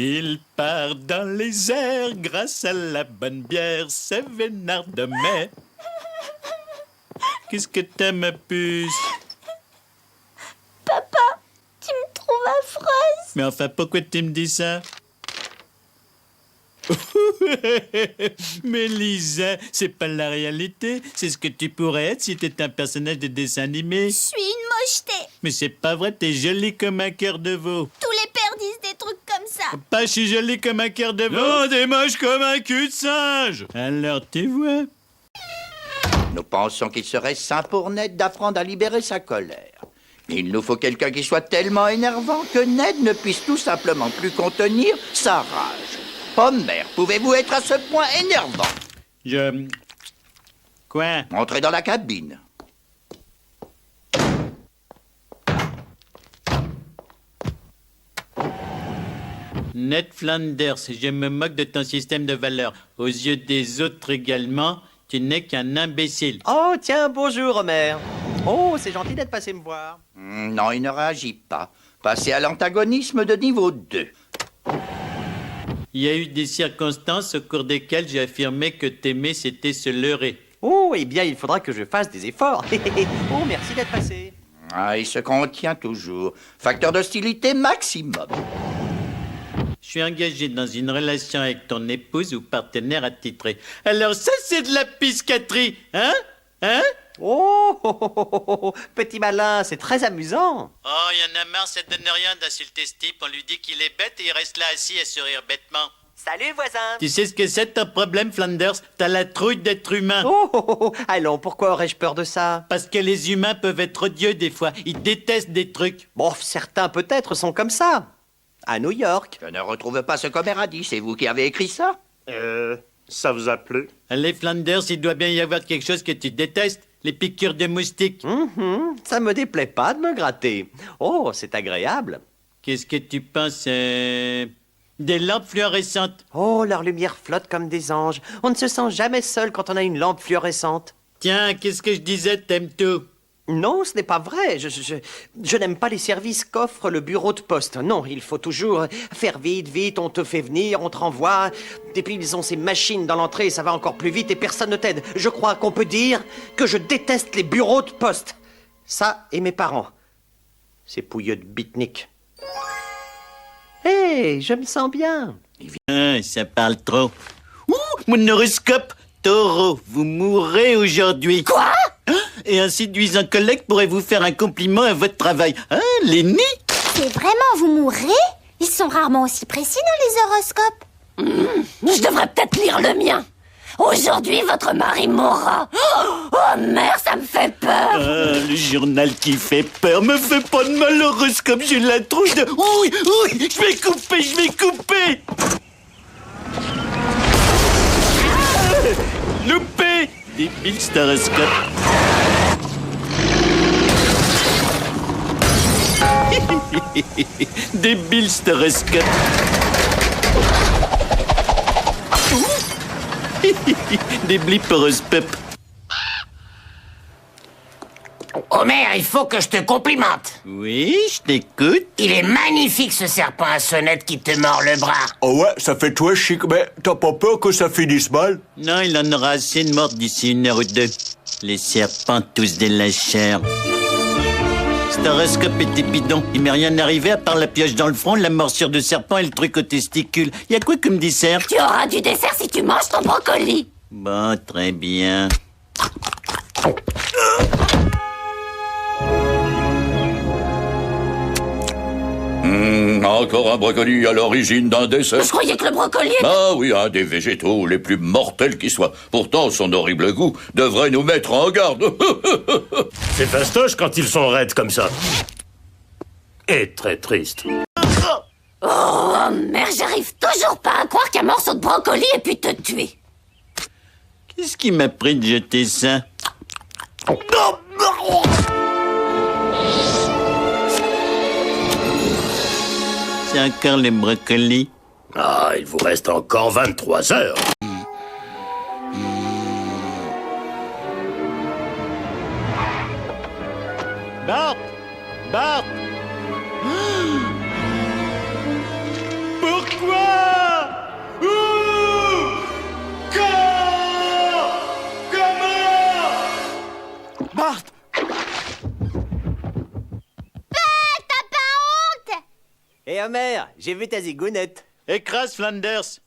Il part dans les airs grâce à la bonne bière, c'est Vénard de mai. Qu'est-ce que t'as, ma puce? Papa, tu me trouves affreuse. Mais enfin, pourquoi tu me dis ça? Mais Lisa, c'est pas la réalité. C'est ce que tu pourrais être si t'étais un personnage de dessin animé. Je suis une mocheté. Mais c'est pas vrai, t'es jolie comme un cœur de veau. Tous les pères disent des trucs comme ça. Pas je suis jolie comme un cœur de veau. Non, t'es moche comme un cul de singe. Alors tu vois. Nous pensons qu'il serait sain pour Ned d'apprendre à libérer sa colère. Il nous faut quelqu'un qui soit tellement énervant que Ned ne puisse tout simplement plus contenir sa rage. Homer, pouvez-vous être à ce point énervant? Quoi? Entrez dans la cabine. Ned Flanders, je me moque de ton système de valeurs. Aux yeux des autres également, tu n'es qu'un imbécile. Oh, tiens, bonjour, Homer. Oh, c'est gentil d'être passé me voir. Non, il ne réagit pas. Passez à l'antagonisme de niveau 2. Il y a eu des circonstances au cours desquelles j'ai affirmé que t'aimer, c'était se leurrer. Oh, eh bien, il faudra que je fasse des efforts. Oh, merci d'être passé. Ah, il se contient toujours. Facteur d'hostilité maximum. Je suis engagé dans une relation avec ton épouse ou partenaire attitré. Alors ça, c'est de la piscaterie, hein? Hein? Oh, petit malin, c'est très amusant. Oh, y en a marre, ça donne rien d'insulter ce type. On lui dit qu'il est bête et il reste là assis à sourire bêtement. Salut, voisin. Tu sais ce que c'est ton problème, Flanders? T'as la trouille d'être humain. Oh, allons, pourquoi aurais-je peur de ça? Parce que les humains peuvent être odieux des fois. Ils détestent des trucs. Bon, certains peut-être sont comme ça. À New York. Je ne retrouve pas ce qu'Homer a dit. C'est vous qui avez écrit ça? Ça vous a plu? Allez, Flanders, il doit bien y avoir quelque chose que tu détestes. Les piqûres de moustiques. Ça me déplaît pas de me gratter. Oh, c'est agréable. Qu'est-ce que tu penses des lampes fluorescentes? Oh, leur lumière flotte comme des anges. On ne se sent jamais seul quand on a une lampe fluorescente. Tiens, qu'est-ce que je disais, t'aimes tout? Non, ce n'est pas vrai. Je n'aime pas les services qu'offre le bureau de poste. Non, il faut toujours faire vite, vite, on te fait venir, on te renvoie. Et puis ils ont ces machines dans l'entrée, ça va encore plus vite et personne ne t'aide. Je crois qu'on peut dire que je déteste les bureaux de poste. Ça et mes parents. Ces pouilleux de bitnik. Hé, je me sens bien. Ah, ça parle trop. Ouh, mon horoscope! Taureau, vous mourrez aujourd'hui. Quoi? Et un séduisant collègue pourrait vous faire un compliment à votre travail. Hein, Lenny? C'est vraiment vous mourrez? Ils sont rarement aussi précis dans les horoscopes. Je devrais peut-être lire le mien. Aujourd'hui, votre mari mourra. Oh, merde, ça me fait peur. Ah, le journal qui fait peur me fait pas de mal, l'horoscope, j'ai la trouille de... Oui, oui, je vais couper. Loupé! Débile, cet horoscope. Débile, cet horoscope. Des blips horoscopes. Homer, il faut que je te complimente. Oui, je t'écoute. Il est magnifique ce serpent à sonnette qui te mord le bras. Oh ouais, ça fait toi chic, mais t'as pas peur que ça finisse mal? Non, il en aura assez de morts d'ici 1 heure ou 2. Les serpents tous des lâcheurs. Cet horoscope était bidon. Il m'est rien arrivé à part la pioche dans le front, la morsure de serpent et le truc au testicule. Y a quoi comme dessert? Tu auras du dessert si tu manges ton brocoli. Bon, très bien. Encore un brocoli à l'origine d'un dessert. Je croyais que le brocoli était... Ah oui, un des végétaux les plus mortels qui soient. Pourtant, son horrible goût devrait nous mettre en garde. C'est fastoche quand ils sont raides comme ça. Et très triste. Oh, merde, j'arrive toujours pas à croire qu'un morceau de brocoli ait pu te tuer. Qu'est-ce qui m'a pris de jeter ça? C'est encore les brocolis. Ah, il vous reste encore 23 heures. Bart! Pourquoi? Bart! T'as pas honte? Et Homer, j'ai vu ta zigounette. Écrase Flanders.